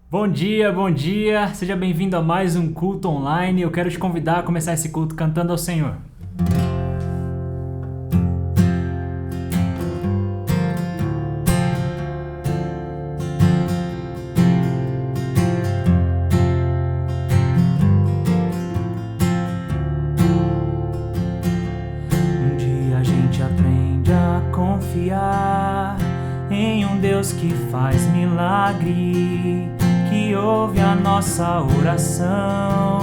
Bom dia, bom dia! Seja bem-vindo a mais um culto online. Eu quero te convidar a começar esse culto cantando ao Senhor. Um dia a gente aprende a confiar em um Deus que faz milagre, que ouve a nossa oração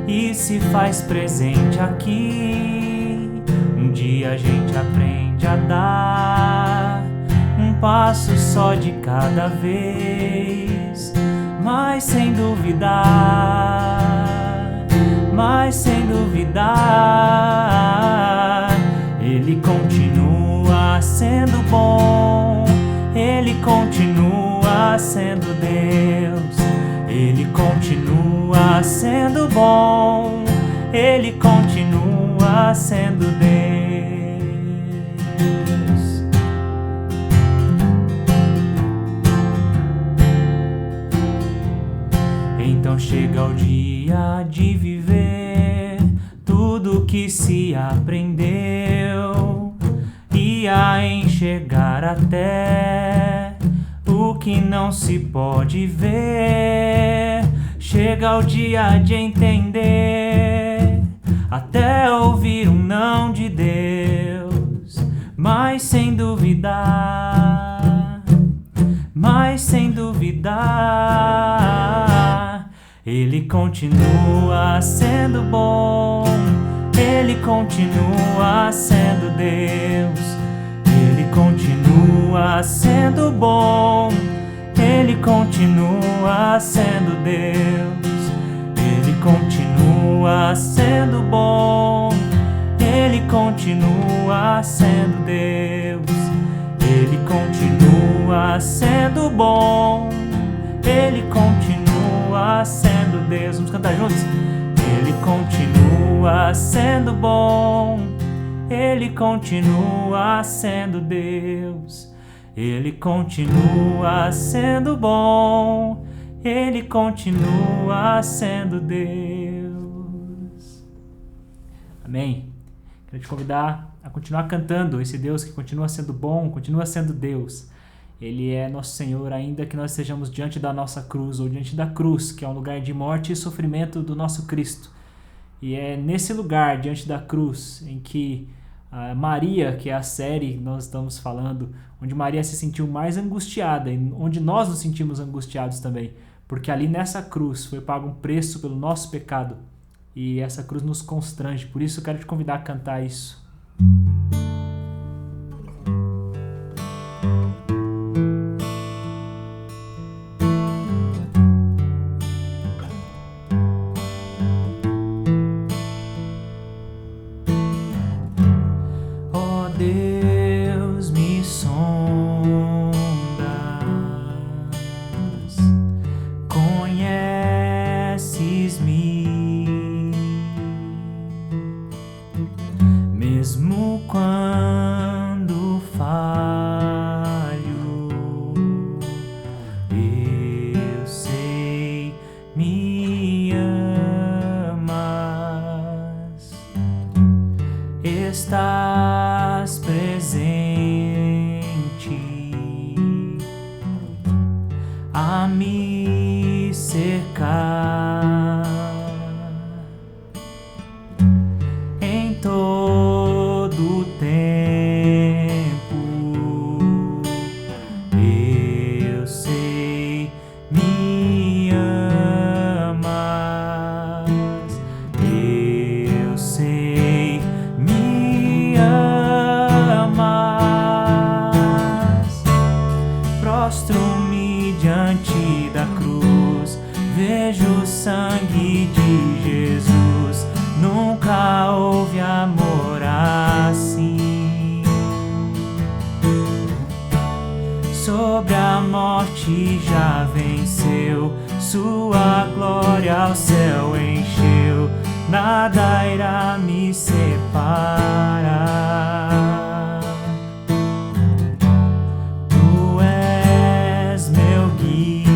e se faz presente aqui. Um dia a gente aprende a dar um passo só de cada vez, mas sem duvidar, Ele continua sendo bom, Ele continua sendo Deus, Ele continua sendo bom, Ele continua sendo Deus. Então chega o dia de viver tudo que se aprendeu e a enxergar até o que não se pode ver. Chega o dia de entender, até ouvir um não de Deus, mas sem duvidar, Ele continua sendo bom, Ele continua sendo Deus, Ele continua sendo bom, Ele continua sendo Deus, Ele continua sendo bom, Ele continua sendo Deus, Ele continua sendo bom, Ele continua sendo Deus. Vamos cantar juntos? Ele continua sendo bom, Ele continua sendo Deus, Ele continua sendo bom, Ele continua sendo Deus. Amém? Quero te convidar a continuar cantando esse Deus que continua sendo bom, continua sendo Deus. Ele é nosso Senhor, ainda que nós estejamos diante da nossa cruz, ou diante da cruz, que é um lugar de morte e sofrimento do nosso Cristo. E é nesse lugar, diante da cruz, em que Maria, que é a série que nós estamos falando, onde Maria se sentiu mais angustiada, e onde nós nos sentimos angustiados também, porque ali nessa cruz foi pago um preço pelo nosso pecado, e essa cruz nos constrange. Por isso eu quero te convidar a cantar isso. Deus, me sondas, conheces-me, mesmo quando falho, eu sei, me amas, estás presente a me cercar em todo o tempo. Eu sei, me amas, eu sei, me amas. Prostro-me diante da cruz, vejo o sangue de Jesus. Nunca houve amor assim. Sobre a morte já venceu, sua glória ao céu encheu. Nada irá me separar. Tu és meu guia.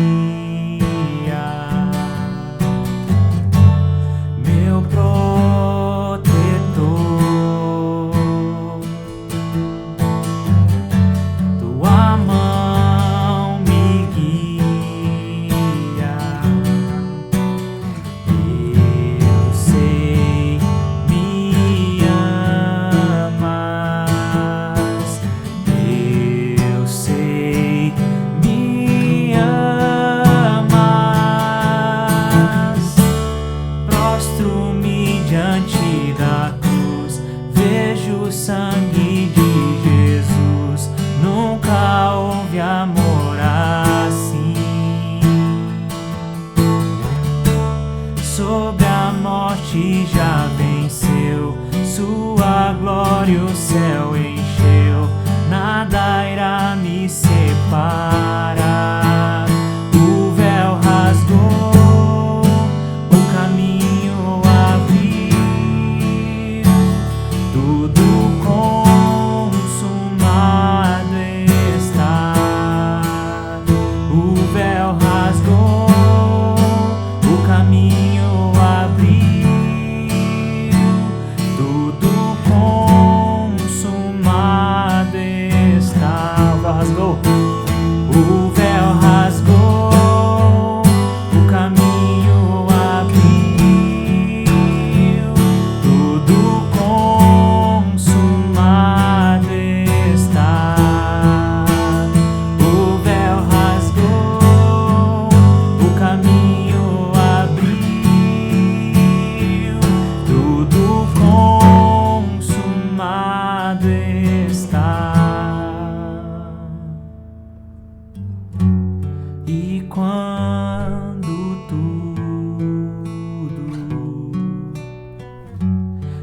quando tudo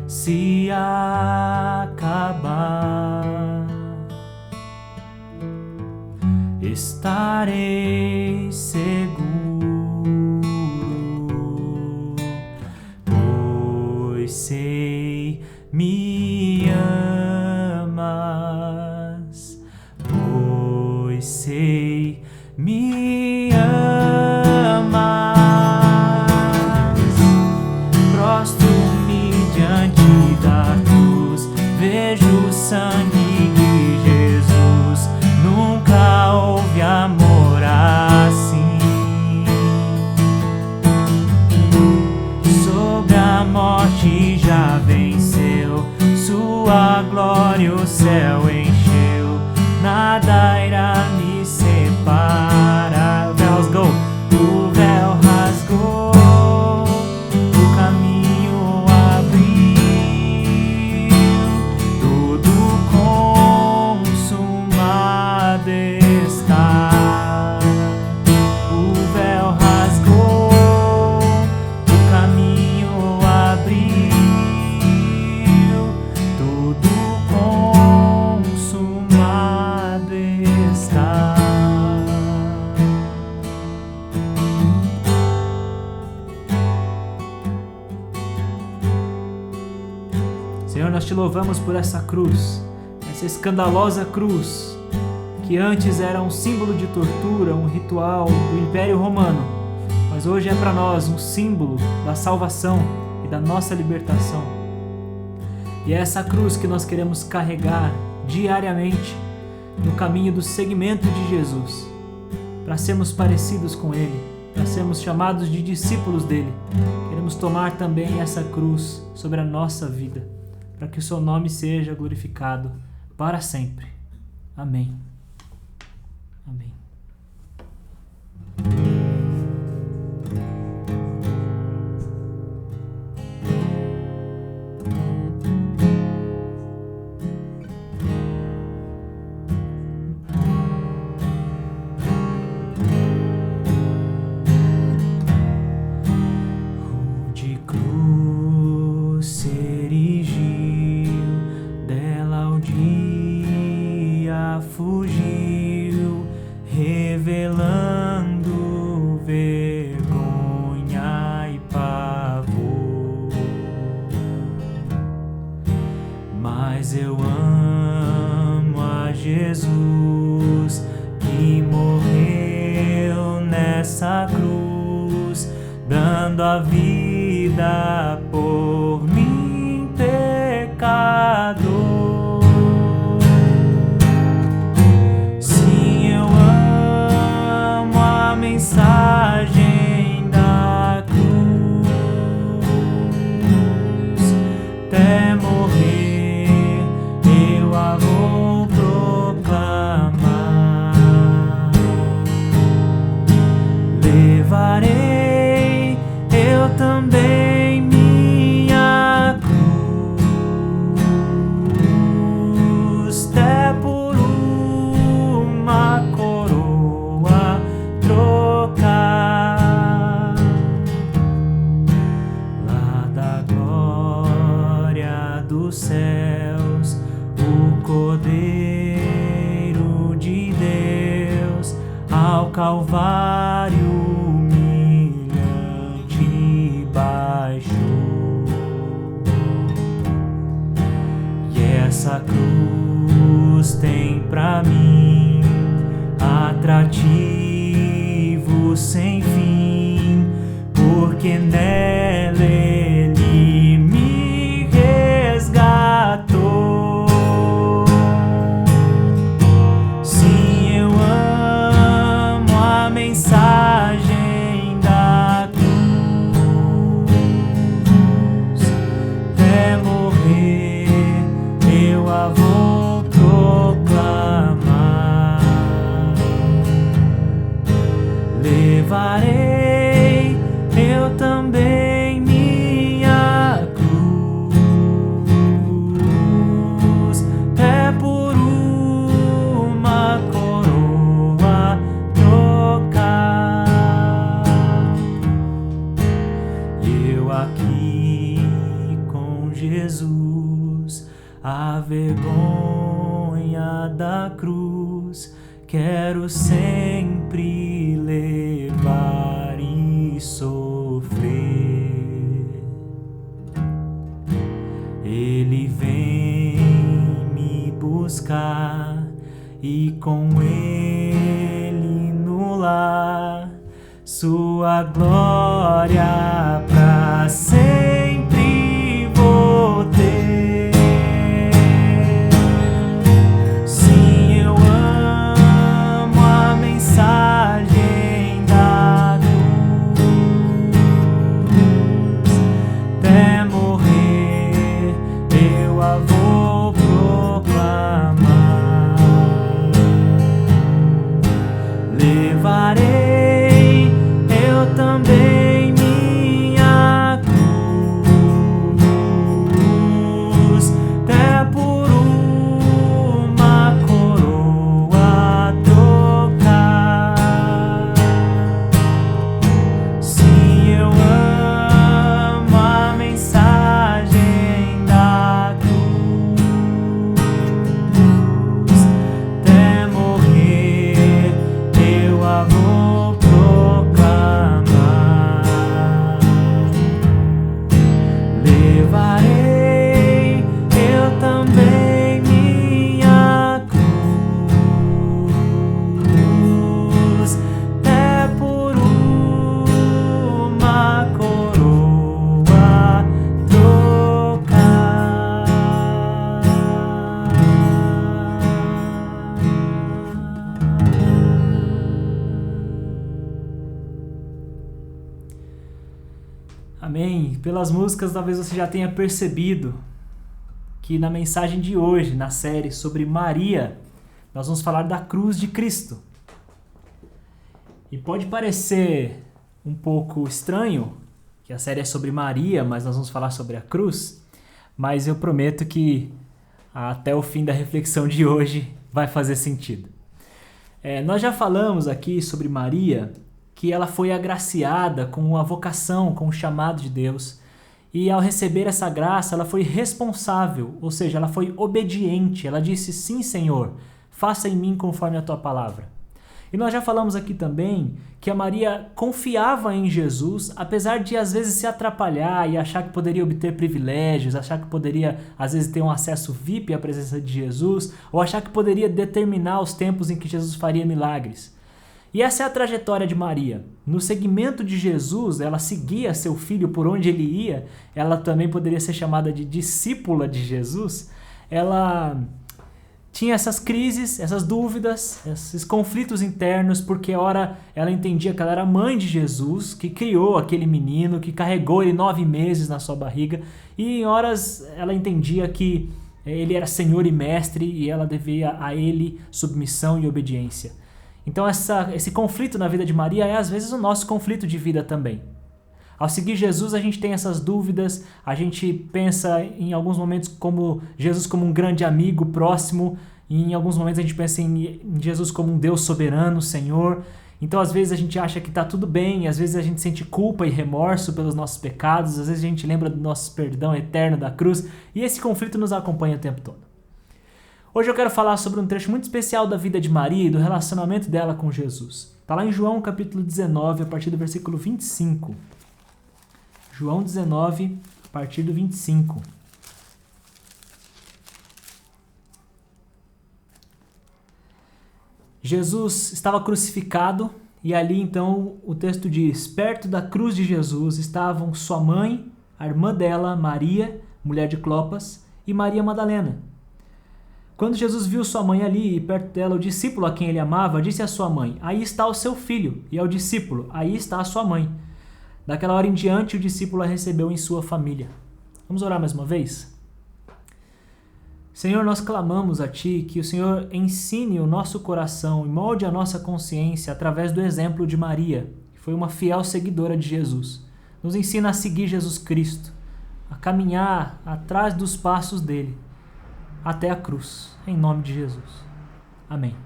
se acabar, estarei seguro, pois sei me amas, pois sei me amas. Prostro-me diante da cruz, vejo o sangue de Jesus. Nunca houve amor assim. Sobre a morte já venceu, sua glória o céu encheu. Nada irá me separar. O véu rasgou, o caminho abriu, tudo consumado está. O véu rasgou, o caminho abriu, tudo consumado está. Senhor, nós te louvamos por essa cruz, essa escandalosa cruz, que antes era um símbolo de tortura, um ritual do Império Romano, mas hoje é para nós um símbolo da salvação e da nossa libertação. E é essa cruz que nós queremos carregar diariamente no caminho do seguimento de Jesus, para sermos parecidos com Ele, para sermos chamados de discípulos dele. Queremos tomar também essa cruz sobre a nossa vida, para que o seu nome seja glorificado para sempre. Amém. Amém. Rude cruz se erigiu, dela o dia fugiu, revelando vergonha e pavor. Mas eu amo a Jesus, que morreu nessa cruz, dando a vida por mim, pecador. Sim, eu amo a mensagem da cruz, até morrer eu a vou proclamar. Levarei eu também minha cruz, até por uma coroa trocar. Lá da glória dos céus, o Cordeiro de Deus ao Calvário essa cruz tem pra mim atrativo sem fim, porque nela ele me resgatou. Sim, eu amo a mensagem da cruz, até morrer eu a vou proclamar. Levarei eu também minha cruz, é por uma coroa trocar. a vergonha da cruz. Quero sempre levar e sofrer. Ele vem me buscar e com ele no lar, sua glória pra sempre vou ter. Sim, eu amo a mensagem da cruz. Até morrer eu a vou proclamar. Levarei eu também minha cruz, até por uma coroa trocar. Sim, eu amo a mensagem da cruz, até morrer eu a vou proclamar. Levarei eu também minha cruz, até por uma coroa trocar. Amém. Pelas músicas, talvez você já tenha percebido que na mensagem de hoje, na série sobre Maria, nós vamos falar da cruz de Cristo. E pode parecer um pouco estranho que a série é sobre Maria, mas nós vamos falar sobre a cruz, mas eu prometo que até o fim da reflexão de hoje vai fazer sentido. Nós já falamos aqui sobre Maria, que ela foi agraciada com a vocação, com o chamado de Deus. E ao receber essa graça, ela foi responsável, ou seja, ela foi obediente. Ela disse, sim, Senhor, faça em mim conforme a tua palavra. E nós já falamos aqui também que a Maria confiava em Jesus, apesar de às vezes se atrapalhar e achar que poderia obter privilégios, achar que poderia às vezes ter um acesso VIP à presença de Jesus, ou achar que poderia determinar os tempos em que Jesus faria milagres. E essa é a trajetória de Maria. No seguimento de Jesus, ela seguia seu filho por onde ele ia. Ela também poderia ser chamada de discípula de Jesus. Ela tinha essas crises, essas dúvidas, esses conflitos internos, porque ora ela entendia que ela era mãe de Jesus, que criou aquele menino, que carregou ele 9 meses na sua barriga, e em horas ela entendia que ele era Senhor e Mestre e ela devia a ele submissão e obediência. Então esse conflito na vida de Maria é às vezes o nosso conflito de vida também. Ao seguir Jesus, a gente tem essas dúvidas, a gente pensa em alguns momentos como Jesus como um grande amigo próximo, e em alguns momentos a gente pensa em Jesus como um Deus soberano, Senhor. Então às vezes a gente acha que está tudo bem, às vezes a gente sente culpa e remorso pelos nossos pecados, às vezes a gente lembra do nosso perdão eterno da cruz, e esse conflito nos acompanha o tempo todo. Hoje eu quero falar sobre um trecho muito especial da vida de Maria e do relacionamento dela com Jesus. Está lá em João capítulo 19, a partir do versículo 25. João 19, a partir do 25. Jesus estava crucificado e ali então o texto diz: perto da cruz de Jesus estavam sua mãe, a irmã dela, Maria, mulher de Clopas, e Maria Madalena. Quando Jesus viu sua mãe ali e perto dela o discípulo a quem ele amava, disse à sua mãe: aí está o seu filho, e ao discípulo: aí está a sua mãe. Daquela hora em diante o discípulo a recebeu em sua família. Vamos orar mais uma vez? Senhor, nós clamamos a Ti que o Senhor ensine o nosso coração e molde a nossa consciência através do exemplo de Maria, que foi uma fiel seguidora de Jesus. Nos ensina a seguir Jesus Cristo, a caminhar atrás dos passos dele, até a cruz, em nome de Jesus. Amém.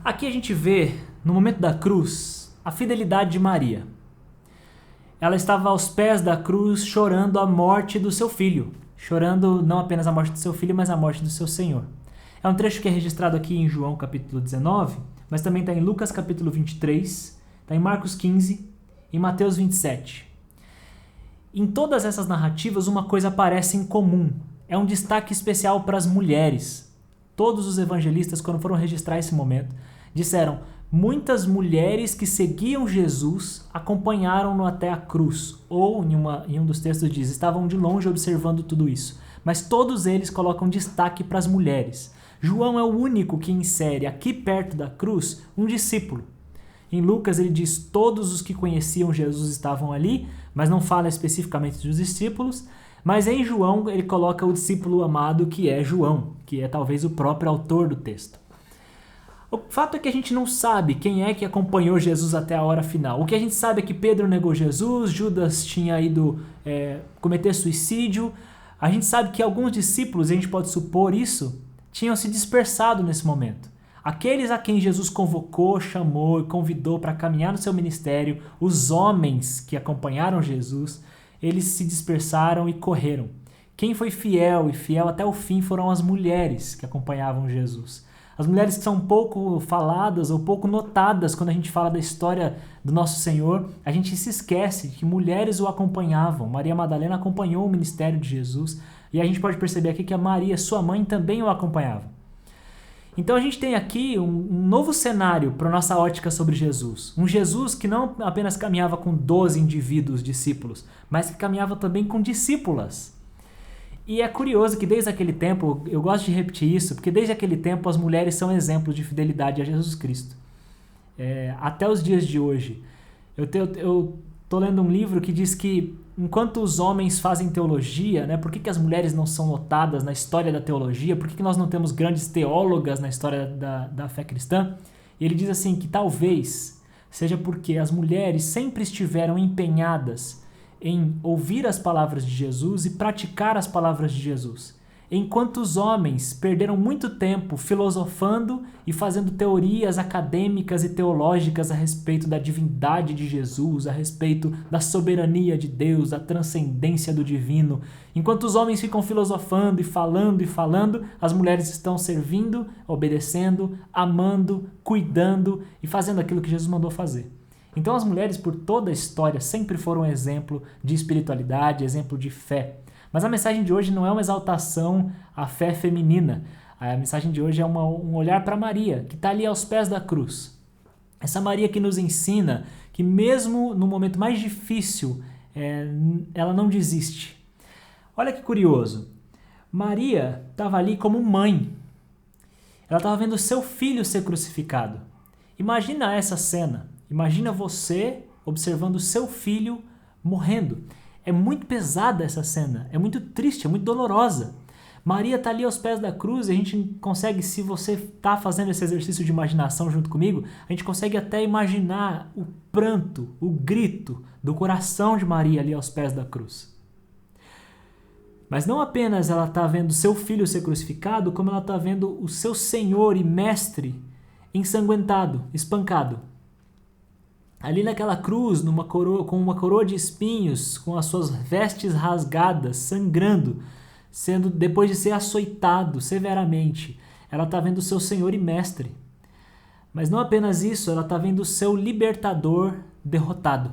Aqui a gente vê, no momento da cruz, a fidelidade de Maria. Ela estava aos pés da cruz chorando a morte do seu filho, chorando não apenas a morte do seu filho, mas a morte do seu Senhor. É um trecho que é registrado aqui em João capítulo 19, mas também está em Lucas capítulo 23, está em Marcos 15 e Mateus 27. Em todas essas narrativas, uma coisa aparece em comum. É um destaque especial para as mulheres. Todos os evangelistas, quando foram registrar esse momento, disseram: muitas mulheres que seguiam Jesus acompanharam-no até a cruz. Ou, em um dos textos diz, estavam de longe observando tudo isso. Mas todos eles colocam destaque para as mulheres. João é o único que insere aqui perto da cruz um discípulo. Em Lucas ele diz: todos os que conheciam Jesus estavam ali, mas não fala especificamente dos discípulos. Mas em João ele coloca o discípulo amado, que é João, que é talvez o próprio autor do texto. O fato é que a gente não sabe quem é que acompanhou Jesus até a hora final. O que a gente sabe é que Pedro negou Jesus, Judas tinha ido cometer suicídio. A gente sabe que alguns discípulos, a gente pode supor isso, tinham se dispersado nesse momento. Aqueles a quem Jesus convocou, chamou e convidou para caminhar no seu ministério, os homens que acompanharam Jesus, eles se dispersaram e correram. Quem foi fiel e fiel até o fim foram as mulheres que acompanhavam Jesus. As mulheres que são pouco faladas ou pouco notadas quando a gente fala da história do nosso Senhor, a gente se esquece que mulheres o acompanhavam. Maria Madalena acompanhou o ministério de Jesus e a gente pode perceber aqui que a Maria, sua mãe, também o acompanhava. Então a gente tem aqui um novo cenário para a nossa ótica sobre Jesus. Um Jesus que não apenas caminhava com 12 indivíduos, discípulos, mas que caminhava também com discípulas. E é curioso que desde aquele tempo, eu gosto de repetir isso, porque desde aquele tempo as mulheres são exemplos de fidelidade a Jesus Cristo. Até os dias de hoje. Eu estou lendo um livro que diz que enquanto os homens fazem teologia, né, por que as mulheres não são notadas na história da teologia? Por que nós não temos grandes teólogas na história da fé cristã? E ele diz assim que talvez seja porque as mulheres sempre estiveram empenhadas em ouvir as palavras de Jesus e praticar as palavras de Jesus. Enquanto os homens perderam muito tempo filosofando e fazendo teorias acadêmicas e teológicas a respeito da divindade de Jesus, a respeito da soberania de Deus, da transcendência do divino. Enquanto os homens ficam filosofando e falando, as mulheres estão servindo, obedecendo, amando, cuidando e fazendo aquilo que Jesus mandou fazer. Então as mulheres por toda a história sempre foram exemplo de espiritualidade, exemplo de fé. Mas a mensagem de hoje não é uma exaltação à fé feminina. A mensagem de hoje é um olhar para Maria, que está ali aos pés da cruz. Essa Maria que nos ensina que mesmo no momento mais difícil, ela não desiste. Olha que curioso. Maria estava ali como mãe. Ela estava vendo seu filho ser crucificado. Imagina essa cena. Imagina você observando seu filho morrendo. É muito pesada essa cena, é muito triste, é muito dolorosa. Maria está ali aos pés da cruz e a gente consegue, se você está fazendo esse exercício de imaginação junto comigo, a gente consegue até imaginar o pranto, o grito do coração de Maria ali aos pés da cruz. Mas não apenas ela está vendo seu filho ser crucificado, como ela está vendo o seu Senhor e Mestre ensanguentado, espancado. Ali naquela cruz, com uma coroa de espinhos, com as suas vestes rasgadas, sangrando, depois de ser açoitado severamente, ela está vendo o seu Senhor e Mestre. Mas não apenas isso, ela está vendo o seu libertador derrotado.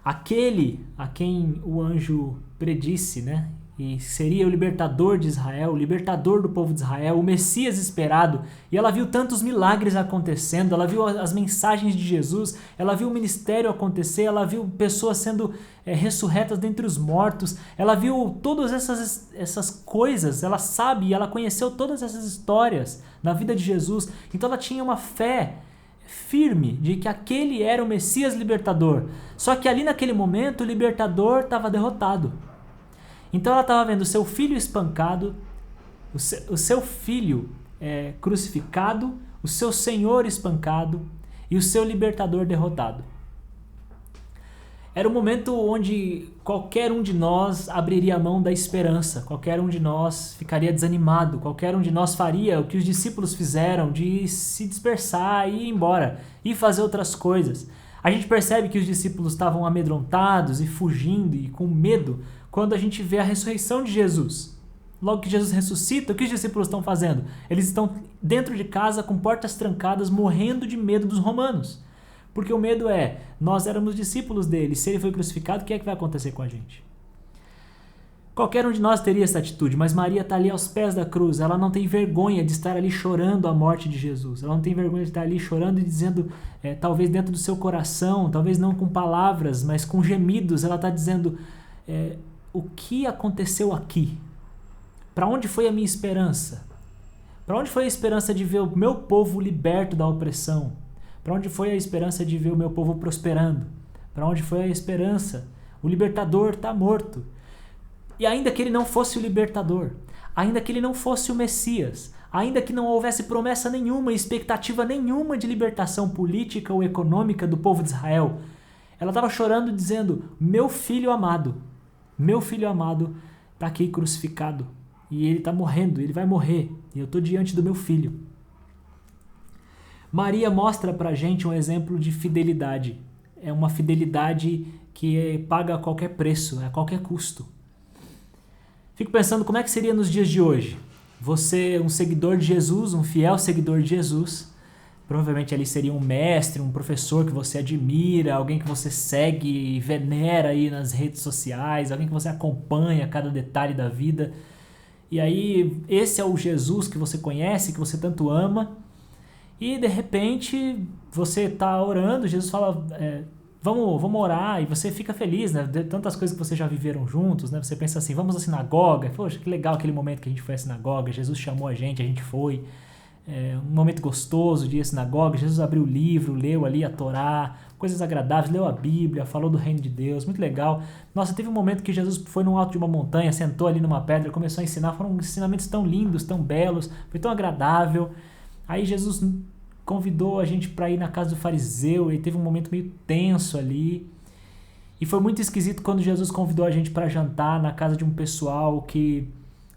Aquele a quem o anjo predisse, né? E seria o libertador de Israel, o libertador do povo de Israel, o Messias esperado. E ela viu tantos milagres acontecendo, ela viu as mensagens de Jesus, ela viu o ministério acontecer, ela viu pessoas sendo ressurretas dentre os mortos, ela viu todas essas coisas, ela sabe e ela conheceu todas essas histórias na vida de Jesus. Então ela tinha uma fé firme de que aquele era o Messias libertador. Só que ali naquele momento o libertador estava derrotado. Então ela estava vendo o seu filho espancado, o seu filho crucificado, o seu Senhor espancado e o seu libertador derrotado. Era um momento onde qualquer um de nós abriria a mão da esperança, qualquer um de nós ficaria desanimado, qualquer um de nós faria o que os discípulos fizeram, de se dispersar e ir embora e fazer outras coisas. A gente percebe que os discípulos estavam amedrontados e fugindo e com medo quando a gente vê a ressurreição de Jesus. Logo que Jesus ressuscita, o que os discípulos estão fazendo? Eles estão dentro de casa com portas trancadas, morrendo de medo dos romanos. Porque o medo é, nós éramos discípulos dele, se ele foi crucificado, o que é que vai acontecer com a gente? Qualquer um de nós teria essa atitude, mas Maria está ali aos pés da cruz, ela não tem vergonha de estar ali chorando a morte de Jesus, ela não tem vergonha de estar ali chorando e dizendo, talvez dentro do seu coração, talvez não com palavras, mas com gemidos, ela está dizendo, o que aconteceu aqui? Para onde foi a minha esperança? Para onde foi a esperança de ver o meu povo liberto da opressão? Para onde foi a esperança de ver o meu povo prosperando? Para onde foi a esperança? O libertador está morto. E ainda que ele não fosse o libertador, ainda que ele não fosse o Messias, ainda que não houvesse promessa nenhuma, expectativa nenhuma de libertação política ou econômica do povo de Israel, ela estava chorando dizendo, meu filho amado está aqui crucificado. E ele está morrendo, ele vai morrer, e eu estou diante do meu filho. Maria mostra pra gente um exemplo de fidelidade. É uma fidelidade que paga a qualquer preço, a qualquer custo. Fico pensando como é que seria nos dias de hoje. Você, um seguidor de Jesus, um fiel seguidor de Jesus, provavelmente ali seria um mestre, um professor que você admira, alguém que você segue e venera aí nas redes sociais, alguém que você acompanha cada detalhe da vida. E aí, esse é o Jesus que você conhece, que você tanto ama, e de repente você está orando, Jesus fala, vamos orar, e você fica feliz, né? De tantas coisas que vocês já viveram juntos, né? Você pensa assim, vamos à sinagoga, poxa, que legal aquele momento que a gente foi à sinagoga, Jesus chamou a gente foi, um momento gostoso de ir à sinagoga, Jesus abriu o livro, leu ali a Torá, coisas agradáveis, leu a Bíblia, falou do reino de Deus, muito legal. Nossa, teve um momento que Jesus foi no alto de uma montanha, sentou ali numa pedra, começou a ensinar, foram ensinamentos tão lindos, tão belos, foi tão agradável. Aí Jesus convidou a gente para ir na casa do fariseu, e teve um momento meio tenso ali. E foi muito esquisito quando Jesus convidou a gente para jantar na casa de um pessoal que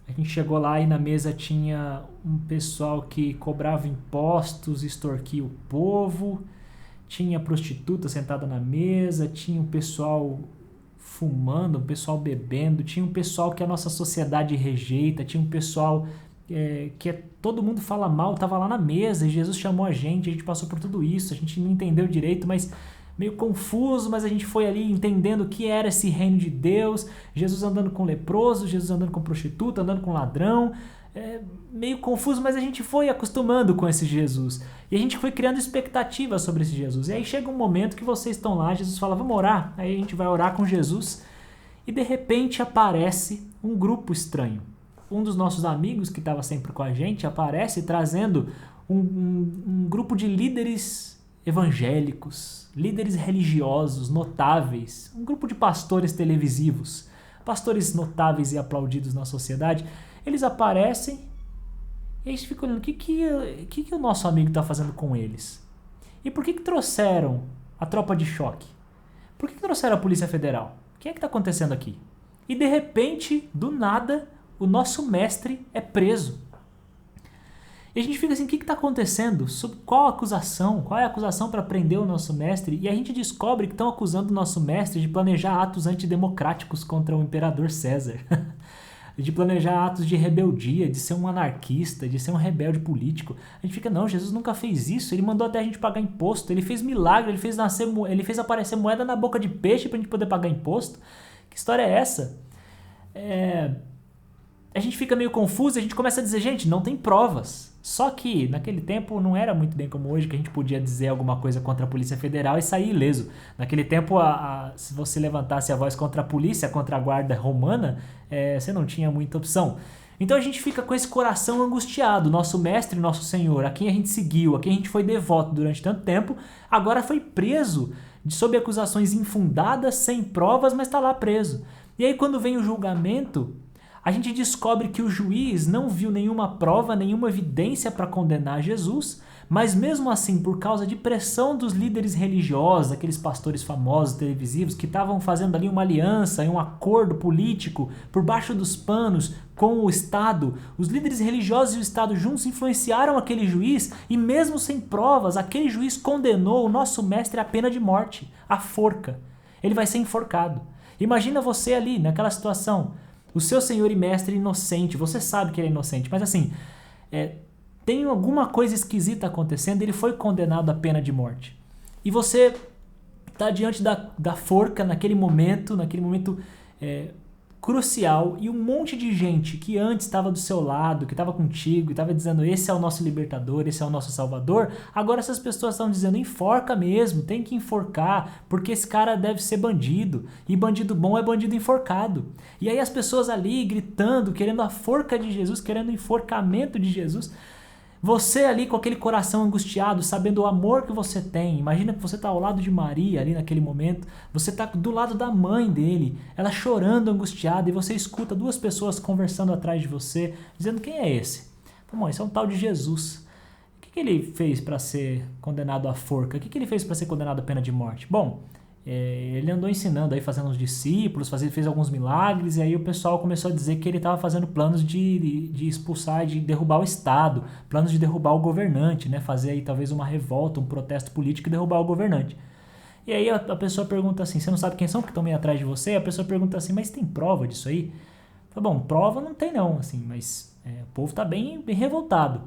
a gente chegou lá e na mesa tinha um pessoal que cobrava impostos, extorquia o povo, tinha prostituta sentada na mesa, tinha um pessoal fumando, um pessoal bebendo, tinha um pessoal que a nossa sociedade rejeita, tinha um pessoal que todo mundo fala mal, estava lá na mesa e Jesus chamou a gente passou por tudo isso, a gente não entendeu direito, mas meio confuso, mas a gente foi ali entendendo o que era esse reino de Deus, Jesus andando com leproso, Jesus andando com prostituta, andando com ladrão, meio confuso, mas a gente foi acostumando com esse Jesus. E a gente foi criando expectativas sobre esse Jesus. E aí chega um momento que vocês estão lá, Jesus fala, vamos orar. Aí a gente vai orar com Jesus e de repente aparece um grupo estranho. Um dos nossos amigos que estava sempre com a gente aparece trazendo um grupo de líderes evangélicos, líderes religiosos notáveis, um grupo de pastores televisivos, pastores notáveis e aplaudidos na sociedade. Eles aparecem e a gente fica olhando o que o nosso amigo está fazendo com eles. E por que trouxeram a tropa de choque? Por que trouxeram a Polícia Federal? O que é que está acontecendo aqui? E de repente, do nada, o nosso mestre é preso. E a gente fica assim, o que está acontecendo? Sobre qual acusação? Qual é a acusação para prender o nosso mestre? E a gente descobre que estão acusando o nosso mestre de planejar atos antidemocráticos contra o imperador César. De planejar atos de rebeldia, de ser um anarquista, de ser um rebelde político. A gente fica, não, Jesus nunca fez isso, ele mandou até a gente pagar imposto, ele fez milagre, ele fez aparecer moeda na boca de peixe para a gente poder pagar imposto. Que história é essa? A gente fica meio confuso, a gente começa a dizer, gente, não tem provas. Só que naquele tempo não era muito bem como hoje, que a gente podia dizer alguma coisa contra a Polícia Federal e sair ileso. Naquele tempo, se você levantasse a voz contra a polícia, contra a guarda romana, você não tinha muita opção. Então a gente fica com esse coração angustiado. Nosso mestre, nosso Senhor, a quem a gente seguiu, a quem a gente foi devoto durante tanto tempo, agora foi preso sob acusações infundadas, sem provas, mas está lá preso. E aí quando vem o julgamento, a gente descobre que o juiz não viu nenhuma prova, nenhuma evidência para condenar Jesus, mas mesmo assim, por causa de pressão dos líderes religiosos, aqueles pastores famosos televisivos que estavam fazendo ali uma aliança e um acordo político por baixo dos panos com o Estado, os líderes religiosos e o Estado juntos influenciaram aquele juiz e mesmo sem provas, aquele juiz condenou o nosso mestre à pena de morte, à forca. Ele vai ser enforcado. Imagina você ali, naquela situação, o seu senhor e mestre inocente, você sabe que ele é inocente, mas assim, tem alguma coisa esquisita acontecendo, ele foi condenado à pena de morte. E você está diante da forca naquele momento crucial, e um monte de gente que antes estava do seu lado, que estava contigo, e estava dizendo esse é o nosso libertador, esse é o nosso salvador, agora essas pessoas estão dizendo enforca mesmo, tem que enforcar, porque esse cara deve ser bandido, e bandido bom é bandido enforcado. E aí as pessoas ali gritando, querendo a forca de Jesus, querendo o enforcamento de Jesus. Você ali com aquele coração angustiado, sabendo o amor que você tem. Imagina que você está ao lado de Maria ali naquele momento. Você está do lado da mãe dele, ela chorando, angustiada, e você escuta duas pessoas conversando atrás de você, dizendo quem é esse? Bom, esse é um tal de Jesus. O que ele fez para ser condenado à forca? O que ele fez para ser condenado à pena de morte? Bom, ele andou ensinando aí, fazendo uns discípulos, fez alguns milagres, e aí o pessoal começou a dizer que ele estava fazendo planos de expulsar, de derrubar o Estado, planos de derrubar o governante, né? Fazer aí talvez uma revolta, um protesto político e derrubar o governante. E aí a pessoa pergunta assim, você não sabe quem são que estão meio atrás de você? A pessoa pergunta assim, mas tem prova disso aí? Bom, prova não tem não, assim, mas o povo está bem revoltado.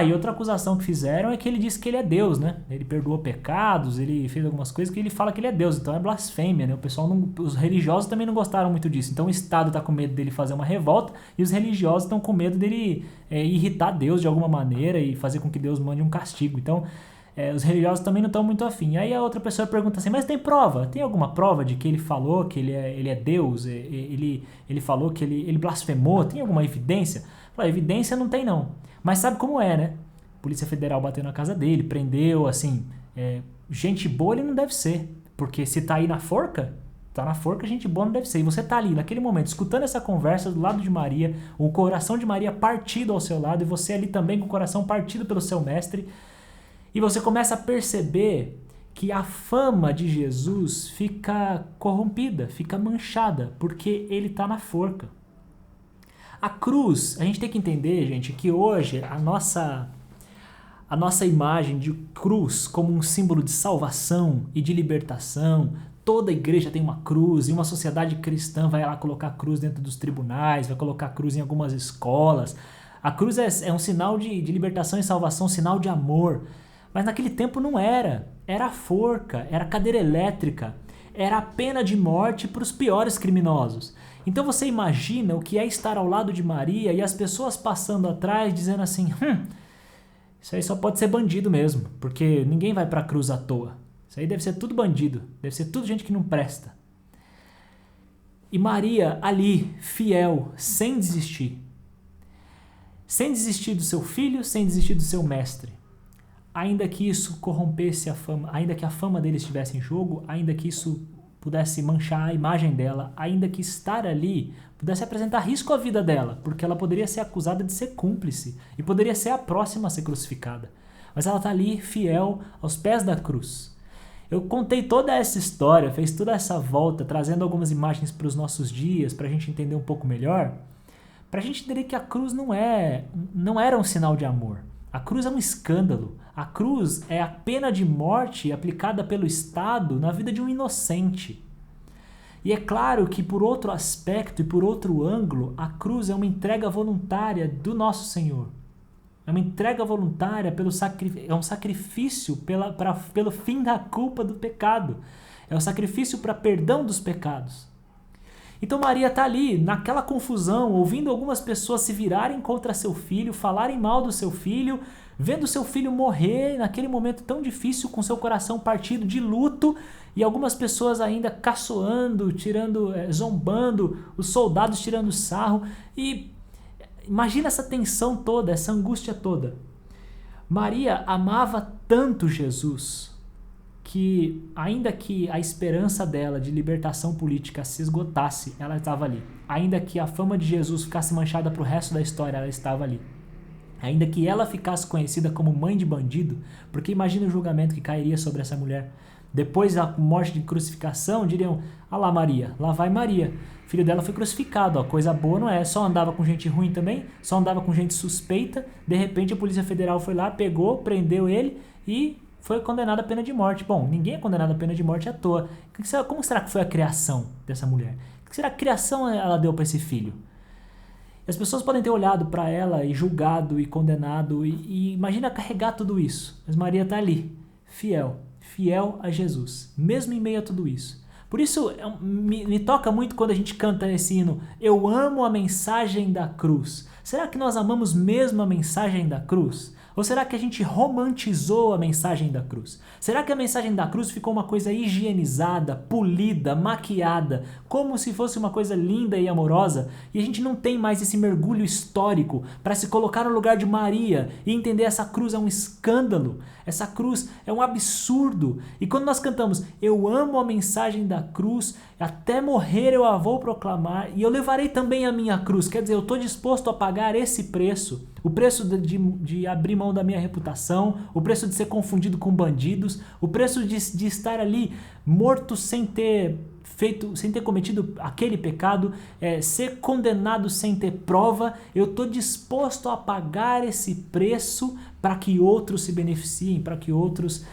E outra acusação que fizeram é que ele disse que ele é Deus, né? Ele perdoou pecados, ele fez algumas coisas que ele fala que ele é Deus, então é blasfêmia, né? O pessoal os religiosos também não gostaram muito disso, então o Estado está com medo dele fazer uma revolta e os religiosos estão com medo dele irritar Deus de alguma maneira e fazer com que Deus mande um castigo. Então os religiosos também não estão muito afim. Aí a outra pessoa pergunta assim, mas tem prova? Tem alguma prova de que ele falou que ele é Deus? Ele falou que ele blasfemou? Tem alguma evidência? Evidência não tem não. Mas sabe como é, né? Polícia Federal bateu na casa dele, prendeu, assim... gente boa ele não deve ser. Porque se tá aí na forca, gente boa não deve ser. E você tá ali, naquele momento, escutando essa conversa do lado de Maria, o coração de Maria partido ao seu lado, e você ali também com o coração partido pelo seu mestre. E você começa a perceber que a fama de Jesus fica corrompida, fica manchada, porque ele tá na forca. A cruz, a gente tem que entender, gente, que hoje a nossa imagem de cruz como um símbolo de salvação e de libertação, toda igreja tem uma cruz, e uma sociedade cristã vai lá colocar a cruz dentro dos tribunais, vai colocar a cruz em algumas escolas. A cruz é um sinal de libertação e salvação, um sinal de amor. Mas naquele tempo não era. Era a forca, era a cadeira elétrica, era a pena de morte para os piores criminosos. Então você imagina o que é estar ao lado de Maria e as pessoas passando atrás dizendo assim, isso aí só pode ser bandido mesmo, porque ninguém vai para a cruz à toa. Isso aí deve ser tudo bandido, deve ser tudo gente que não presta. E Maria ali, fiel, sem desistir do seu filho, sem desistir do seu mestre. Ainda que isso corrompesse a fama, ainda que a fama dele estivesse em jogo, ainda que isso pudesse manchar a imagem dela, ainda que estar ali pudesse apresentar risco à vida dela, porque ela poderia ser acusada de ser cúmplice e poderia ser a próxima a ser crucificada. Mas ela está ali fiel aos pés da cruz. Eu contei toda essa história, fez toda essa volta, trazendo algumas imagens para os nossos dias, para a gente entender um pouco melhor, para a gente entender que a cruz não era um sinal de amor. A cruz é um escândalo. A cruz é a pena de morte aplicada pelo Estado na vida de um inocente. E é claro que por outro aspecto e por outro ângulo, a cruz é uma entrega voluntária do nosso Senhor. É uma entrega voluntária é um sacrifício pelo fim da culpa do pecado. É um sacrifício para perdão dos pecados. Então Maria está ali, naquela confusão, ouvindo algumas pessoas se virarem contra seu filho, falarem mal do seu filho, vendo seu filho morrer naquele momento tão difícil, com seu coração partido de luto, e algumas pessoas ainda caçoando, zombando, os soldados tirando sarro. E imagina essa tensão toda, essa angústia toda. Maria amava tanto Jesus que, ainda que a esperança dela de libertação política se esgotasse, ela estava ali. Ainda que a fama de Jesus ficasse manchada para o resto da história, ela estava ali. Ainda que ela ficasse conhecida como mãe de bandido, porque imagina o julgamento que cairia sobre essa mulher. Depois da morte de crucificação, diriam, lá Maria, lá vai Maria. O filho dela foi crucificado, coisa boa não é, só andava com gente ruim também, só andava com gente suspeita. De repente a Polícia Federal foi lá, pegou, prendeu ele e foi condenado à pena de morte. Bom, ninguém é condenado à pena de morte à toa. Como será que foi a criação dessa mulher? O que será que a criação ela deu para esse filho? As pessoas podem ter olhado para ela e julgado e condenado e imagina carregar tudo isso. Mas Maria está ali, fiel a Jesus, mesmo em meio a tudo isso. Por isso me toca muito quando a gente canta esse hino, eu amo a mensagem da cruz. Será que nós amamos mesmo a mensagem da cruz? Ou será que a gente romantizou a mensagem da cruz? Será que a mensagem da cruz ficou uma coisa higienizada, polida, maquiada, como se fosse uma coisa linda e amorosa, e a gente não tem mais esse mergulho histórico para se colocar no lugar de Maria e entender essa cruz é um escândalo, essa cruz é um absurdo. E quando nós cantamos, eu amo a mensagem da cruz, até morrer eu a vou proclamar, e eu levarei também a minha cruz, quer dizer, eu estou disposto a pagar esse preço, o preço de abrir mão da minha reputação, o preço de ser confundido com bandidos, o preço de estar ali morto sem ter cometido aquele pecado, ser condenado sem ter prova. Eu estou disposto a pagar esse preço para que outros se beneficiem, para que outros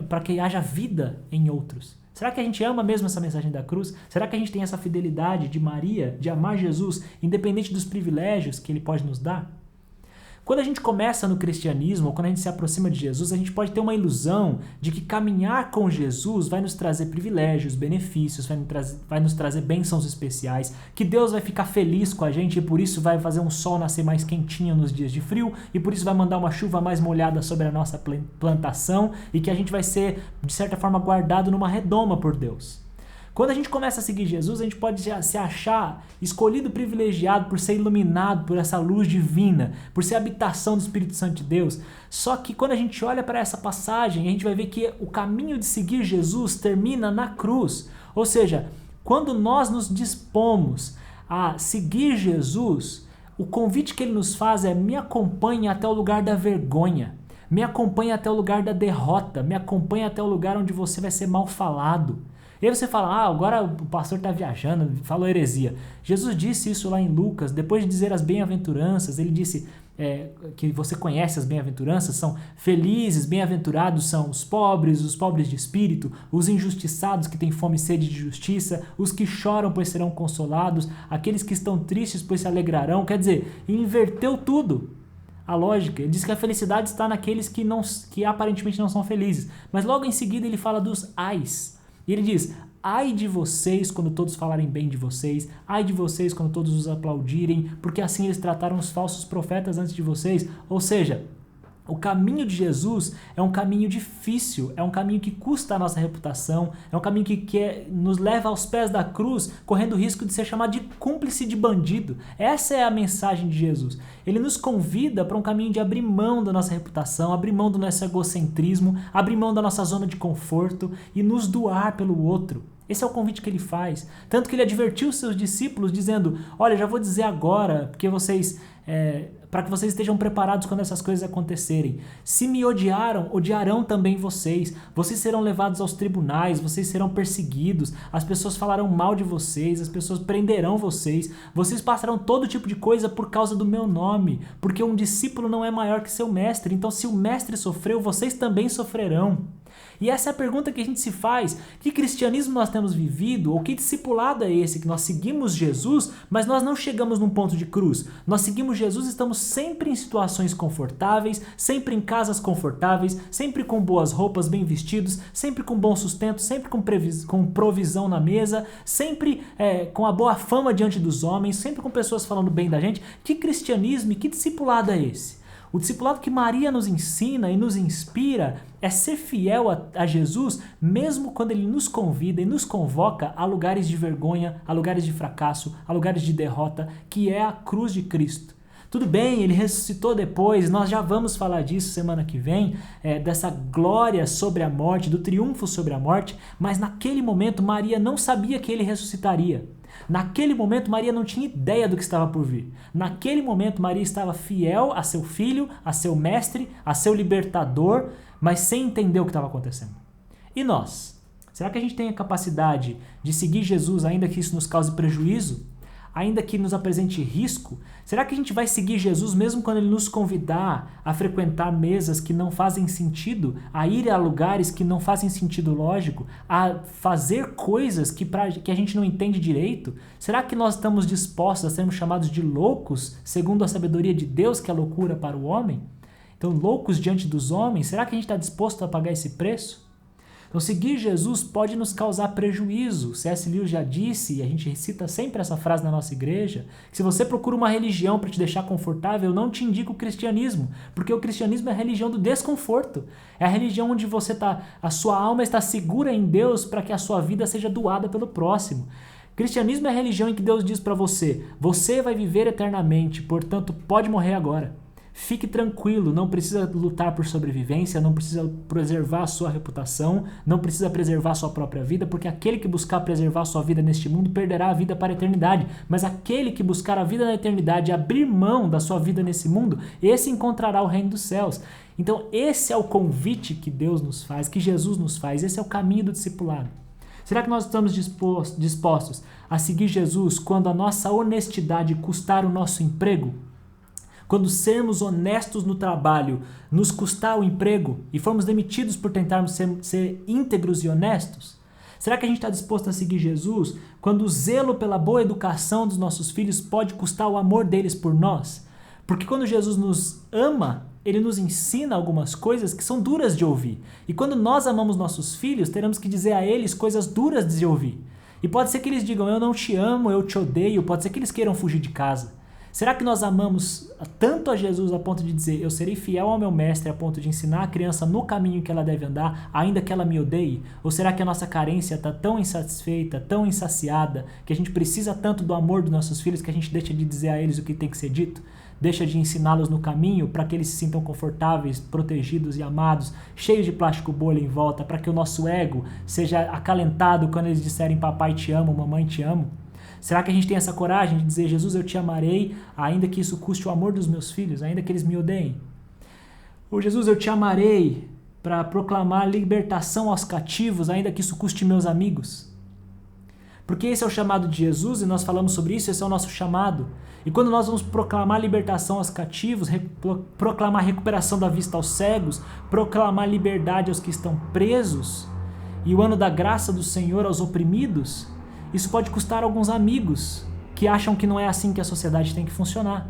para que haja vida em outros. Será que a gente ama mesmo essa mensagem da cruz? Será que a gente tem essa fidelidade de Maria, de amar Jesus, independente dos privilégios que ele pode nos dar? Quando a gente começa no cristianismo, ou quando a gente se aproxima de Jesus, a gente pode ter uma ilusão de que caminhar com Jesus vai nos trazer privilégios, benefícios, vai nos trazer bênçãos especiais, que Deus vai ficar feliz com a gente e por isso vai fazer um sol nascer mais quentinho nos dias de frio e por isso vai mandar uma chuva mais molhada sobre a nossa plantação e que a gente vai ser, de certa forma, guardado numa redoma por Deus. Quando a gente começa a seguir Jesus, a gente pode se achar escolhido, privilegiado por ser iluminado por essa luz divina, por ser a habitação do Espírito Santo de Deus. Só que quando a gente olha para essa passagem, a gente vai ver que o caminho de seguir Jesus termina na cruz. Ou seja, quando nós nos dispomos a seguir Jesus, o convite que ele nos faz é: me acompanhe até o lugar da vergonha, me acompanhe até o lugar da derrota, me acompanhe até o lugar onde você vai ser mal falado. E aí você fala, agora o pastor está viajando, falou heresia. Jesus disse isso lá em Lucas, depois de dizer as bem-aventuranças, ele disse que você conhece as bem-aventuranças, são felizes, bem-aventurados são os pobres de espírito, os injustiçados que têm fome e sede de justiça, os que choram pois serão consolados, aqueles que estão tristes pois se alegrarão. Quer dizer, inverteu tudo. A lógica, ele diz que a felicidade está naqueles que aparentemente não são felizes, mas logo em seguida ele fala dos ais. E ele diz, ai de vocês quando todos falarem bem de vocês, ai de vocês quando todos os aplaudirem, porque assim eles trataram os falsos profetas antes de vocês. Ou seja, o caminho de Jesus é um caminho difícil, é um caminho que custa a nossa reputação, é um caminho que nos leva aos pés da cruz, correndo o risco de ser chamado de cúmplice de bandido. Essa é a mensagem de Jesus. Ele nos convida para um caminho de abrir mão da nossa reputação, abrir mão do nosso egocentrismo, abrir mão da nossa zona de conforto e nos doar pelo outro. Esse é o convite que ele faz. Tanto que ele advertiu os seus discípulos dizendo, olha, já vou dizer agora, porque para que vocês estejam preparados quando essas coisas acontecerem. Se me odiaram, odiarão também vocês. Vocês serão levados aos tribunais, vocês serão perseguidos, as pessoas falarão mal de vocês, as pessoas prenderão vocês, vocês passarão todo tipo de coisa por causa do meu nome, porque um discípulo não é maior que seu mestre, então se o mestre sofreu, vocês também sofrerão. E essa é a pergunta que a gente se faz, que cristianismo nós temos vivido, ou que discipulado é esse, que nós seguimos Jesus, mas nós não chegamos num ponto de cruz. Nós seguimos Jesus e estamos sempre em situações confortáveis, sempre em casas confortáveis, sempre com boas roupas, bem vestidos, sempre com bom sustento, sempre com provisão na mesa, sempre com a boa fama diante dos homens, sempre com pessoas falando bem da gente. Que cristianismo e que discipulado é esse? O discipulado que Maria nos ensina e nos inspira é ser fiel a Jesus, mesmo quando ele nos convida e nos convoca a lugares de vergonha, a lugares de fracasso, a lugares de derrota, que é a cruz de Cristo. Tudo bem, ele ressuscitou depois, nós já vamos falar disso semana que vem, dessa glória sobre a morte, do triunfo sobre a morte, mas naquele momento Maria não sabia que ele ressuscitaria. Naquele momento Maria não tinha ideia do que estava por vir. Naquele momento Maria estava fiel a seu filho, a seu mestre, a seu libertador, mas sem entender o que estava acontecendo. E nós? Será que a gente tem a capacidade de seguir Jesus ainda que isso nos cause prejuízo? ainda que nos apresente risco? Será que a gente vai seguir Jesus mesmo quando ele nos convidar a frequentar mesas que não fazem sentido, a ir a lugares que não fazem sentido lógico, a fazer coisas que a gente não entende direito? Será que nós estamos dispostos a sermos chamados de loucos, segundo a sabedoria de Deus, que é loucura para o homem? Então, loucos diante dos homens, será que a gente está disposto a pagar esse preço? Então, seguir Jesus pode nos causar prejuízo. C.S. Lewis já disse, e a gente cita sempre essa frase na nossa igreja, que se você procura uma religião para te deixar confortável, eu não te indico o cristianismo, porque o cristianismo é a religião do desconforto. É a religião onde a sua alma está segura em Deus para que a sua vida seja doada pelo próximo. Cristianismo é a religião em que Deus diz para você, você vai viver eternamente, portanto pode morrer agora. Fique tranquilo, não precisa lutar por sobrevivência, não precisa preservar a sua reputação, não precisa preservar a sua própria vida, porque aquele que buscar preservar a sua vida neste mundo perderá a vida para a eternidade. Mas aquele que buscar a vida na eternidade e abrir mão da sua vida nesse mundo, esse encontrará o reino dos céus. Então esse é o convite que Deus nos faz, que Jesus nos faz, esse é o caminho do discipulado. Será que nós estamos dispostos a seguir Jesus quando a nossa honestidade custar o nosso emprego? Quando sermos honestos no trabalho nos custar o emprego e formos demitidos por tentarmos ser íntegros e honestos? Será que a gente está disposto a seguir Jesus quando o zelo pela boa educação dos nossos filhos pode custar o amor deles por nós? Porque quando Jesus nos ama, ele nos ensina algumas coisas que são duras de ouvir. E quando nós amamos nossos filhos, teremos que dizer a eles coisas duras de ouvir. E pode ser que eles digam, eu não te amo, eu te odeio, pode ser que eles queiram fugir de casa. Será que nós amamos tanto a Jesus a ponto de dizer, eu serei fiel ao meu mestre a ponto de ensinar a criança no caminho que ela deve andar, ainda que ela me odeie? Ou será que a nossa carência está tão insatisfeita, tão insaciada, que a gente precisa tanto do amor dos nossos filhos que a gente deixa de dizer a eles o que tem que ser dito? Deixa de ensiná-los no caminho para que eles se sintam confortáveis, protegidos e amados, cheios de plástico bolha em volta, para que o nosso ego seja acalentado quando eles disserem papai te amo, mamãe te amo? Será que a gente tem essa coragem de dizer, Jesus, eu te amarei, ainda que isso custe o amor dos meus filhos, ainda que eles me odeiem? Ou Jesus, eu te amarei para proclamar libertação aos cativos, ainda que isso custe meus amigos? Porque esse é o chamado de Jesus e nós falamos sobre isso, esse é o nosso chamado. E quando nós vamos proclamar libertação aos cativos, proclamar recuperação da vista aos cegos, proclamar liberdade aos que estão presos, e o ano da graça do Senhor aos oprimidos, isso pode custar alguns amigos que acham que não é assim que a sociedade tem que funcionar,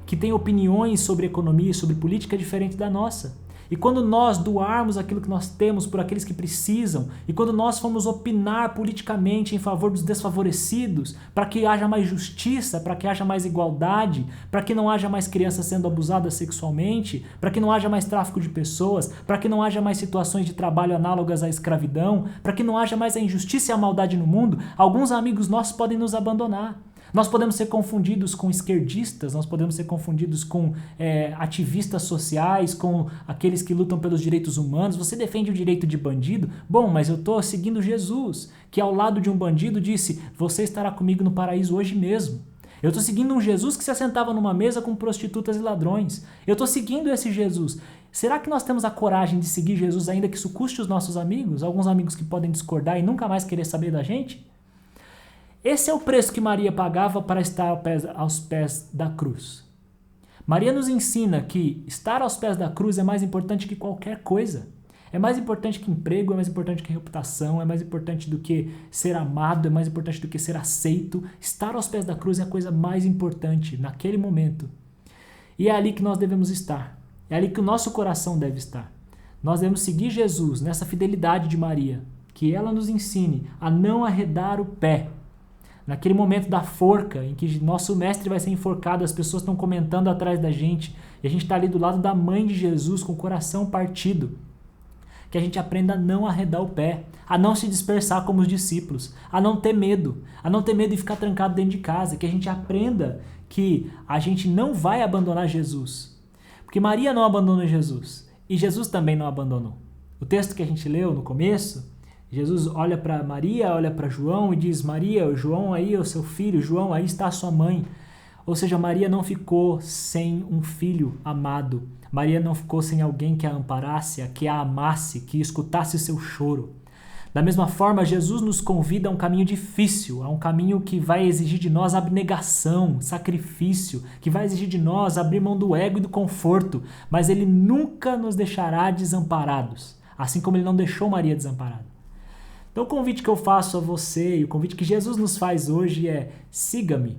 que têm opiniões sobre economia e sobre política diferentes da nossa. E quando nós doarmos aquilo que nós temos por aqueles que precisam, e quando nós formos opinar politicamente em favor dos desfavorecidos, para que haja mais justiça, para que haja mais igualdade, para que não haja mais crianças sendo abusadas sexualmente, para que não haja mais tráfico de pessoas, para que não haja mais situações de trabalho análogas à escravidão, para que não haja mais a injustiça e a maldade no mundo, alguns amigos nossos podem nos abandonar. Nós podemos ser confundidos com esquerdistas, nós podemos ser confundidos com ativistas sociais, com aqueles que lutam pelos direitos humanos. Você defende o direito de bandido? Bom, mas eu estou seguindo Jesus, que ao lado de um bandido disse, você estará comigo no paraíso hoje mesmo. Eu estou seguindo um Jesus que se assentava numa mesa com prostitutas e ladrões. Eu estou seguindo esse Jesus. Será que nós temos a coragem de seguir Jesus ainda que isso custe os nossos amigos? Alguns amigos que podem discordar e nunca mais querer saber da gente? Esse é o preço que Maria pagava para estar aos pés da cruz. Maria nos ensina que estar aos pés da cruz é mais importante que qualquer coisa. É mais importante que emprego, é mais importante que reputação, é mais importante do que ser amado, é mais importante do que ser aceito. Estar aos pés da cruz é a coisa mais importante naquele momento. E é ali que nós devemos estar. É ali que o nosso coração deve estar. Nós devemos seguir Jesus nessa fidelidade de Maria, que ela nos ensine a não arredar o pé. Naquele momento da forca, em que nosso mestre vai ser enforcado, as pessoas estão comentando atrás da gente, e a gente está ali do lado da mãe de Jesus com o coração partido. Que a gente aprenda a não arredar o pé, a não se dispersar como os discípulos, a não ter medo de ficar trancado dentro de casa, que a gente aprenda que a gente não vai abandonar Jesus. Porque Maria não abandonou Jesus, e Jesus também não abandonou. O texto que a gente leu no começo, Jesus olha para Maria, olha para João e diz, Maria, João aí é o seu filho, João aí está a sua mãe. Ou seja, Maria não ficou sem um filho amado. Maria não ficou sem alguém que a amparasse, que a amasse, que escutasse o seu choro. Da mesma forma, Jesus nos convida a um caminho difícil, a um caminho que vai exigir de nós abnegação, sacrifício, que vai exigir de nós abrir mão do ego e do conforto, mas Ele nunca nos deixará desamparados, assim como Ele não deixou Maria desamparada. Então o convite que eu faço a você e o convite que Jesus nos faz hoje é: siga-me,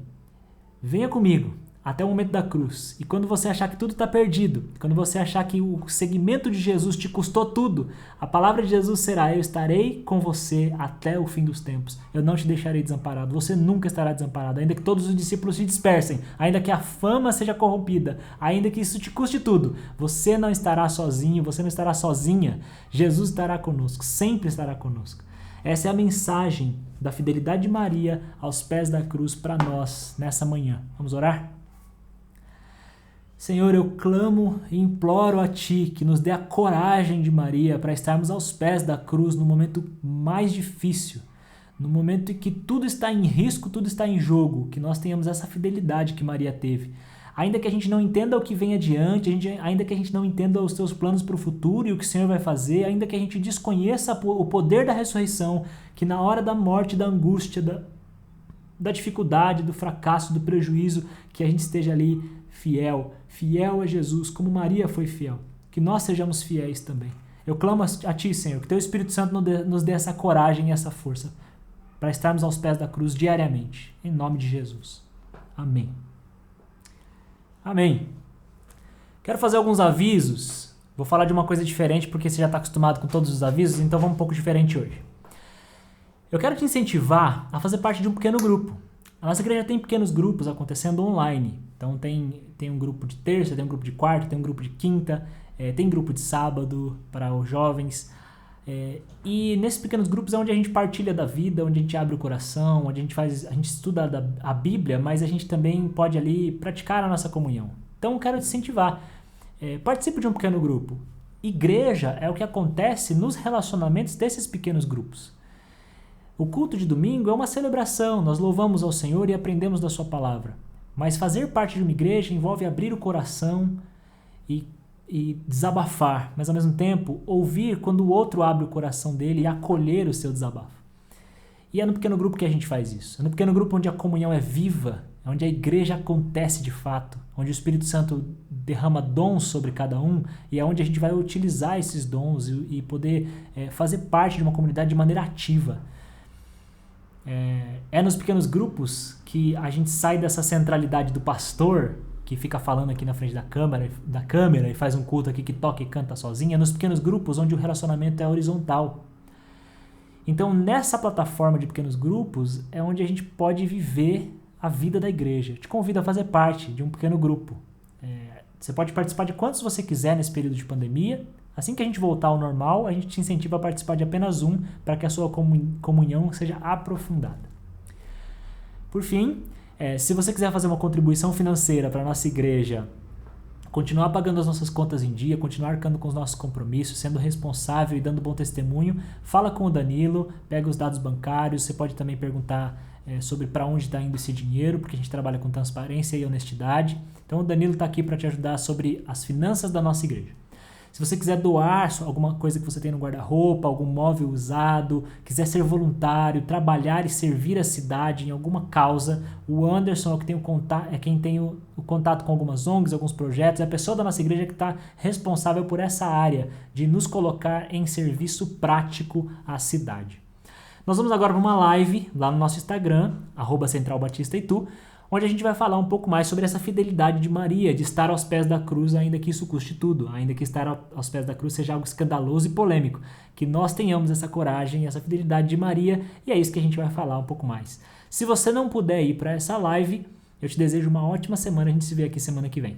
venha comigo até o momento da cruz. E quando você achar que tudo está perdido, quando você achar que o seguimento de Jesus te custou tudo, a palavra de Jesus será: eu estarei com você até o fim dos tempos. Eu não te deixarei desamparado. Você nunca estará desamparado. Ainda que todos os discípulos se dispersem, ainda que a fama seja corrompida, ainda que isso te custe tudo, você não estará sozinho, você não estará sozinha. Jesus estará conosco, sempre estará conosco. Essa é a mensagem da fidelidade de Maria aos pés da cruz para nós nessa manhã. Vamos orar? Senhor, eu clamo e imploro a Ti que nos dê a coragem de Maria para estarmos aos pés da cruz no momento mais difícil, no momento em que tudo está em risco, tudo está em jogo, que nós tenhamos essa fidelidade que Maria teve. Ainda que a gente não entenda o que vem adiante, ainda que a gente não entenda os Teus planos para o futuro e o que o Senhor vai fazer, ainda que a gente desconheça o poder da ressurreição, que na hora da morte, da angústia, da dificuldade, do fracasso, do prejuízo, que a gente esteja ali fiel a Jesus, como Maria foi fiel. Que nós sejamos fiéis também. Eu clamo a Ti, Senhor, que Teu Espírito Santo nos dê essa coragem e essa força para estarmos aos pés da cruz diariamente. Em nome de Jesus. Amém. Amém. Quero fazer alguns avisos. Vou falar de uma coisa diferente porque você já está acostumado com todos os avisos, então vamos um pouco diferente hoje. Eu quero te incentivar a fazer parte de um pequeno grupo. A nossa igreja tem pequenos grupos acontecendo online. Então tem um grupo de terça, tem um grupo de quarta, tem um grupo de quinta, tem grupo de sábado para os jovens. E nesses pequenos grupos é onde a gente partilha da vida, onde a gente abre o coração, onde a gente estuda a Bíblia, mas a gente também pode ali praticar a nossa comunhão. Então eu quero te incentivar. Participe de um pequeno grupo. Igreja é o que acontece nos relacionamentos desses pequenos grupos. O culto de domingo é uma celebração, nós louvamos ao Senhor e aprendemos da Sua palavra. Mas fazer parte de uma igreja envolve abrir o coração e desabafar, mas ao mesmo tempo ouvir quando o outro abre o coração dele e acolher o seu desabafo. E é no pequeno grupo que a gente faz isso. É no pequeno grupo onde a comunhão é viva, onde a igreja acontece de fato, onde o Espírito Santo derrama dons sobre cada um e é onde a gente vai utilizar esses dons e poder fazer parte de uma comunidade de maneira ativa. É nos pequenos grupos que a gente sai dessa centralidade do pastor que fica falando aqui na frente da câmera e faz um culto aqui que toca e canta sozinho. É nos pequenos grupos onde o relacionamento é horizontal. Então, nessa plataforma de pequenos grupos é onde a gente pode viver a vida da igreja. Eu te convido a fazer parte de um pequeno grupo. Você pode participar de quantos você quiser nesse período de pandemia. Assim que a gente voltar ao normal, a gente te incentiva a participar de apenas um para que a sua comunhão seja aprofundada. Por fim, se você quiser fazer uma contribuição financeira para a nossa igreja, continuar pagando as nossas contas em dia, continuar arcando com os nossos compromissos, sendo responsável e dando bom testemunho, fala com o Danilo, pega os dados bancários, você pode também perguntar sobre para onde está indo esse dinheiro, porque a gente trabalha com transparência e honestidade. Então o Danilo está aqui para te ajudar sobre as finanças da nossa igreja. Se você quiser doar alguma coisa que você tem no guarda-roupa, algum móvel usado, quiser ser voluntário, trabalhar e servir a cidade em alguma causa, o Anderson é quem tem o contato com algumas ONGs, alguns projetos, é a pessoa da nossa igreja que está responsável por essa área de nos colocar em serviço prático à cidade. Nós vamos agora para uma live lá no nosso Instagram, @centralbatistaitu, onde a gente vai falar um pouco mais sobre essa fidelidade de Maria, de estar aos pés da cruz, ainda que isso custe tudo, ainda que estar aos pés da cruz seja algo escandaloso e polêmico, que nós tenhamos essa coragem, essa fidelidade de Maria, e é isso que a gente vai falar um pouco mais. Se você não puder ir para essa live, eu te desejo uma ótima semana, a gente se vê aqui semana que vem.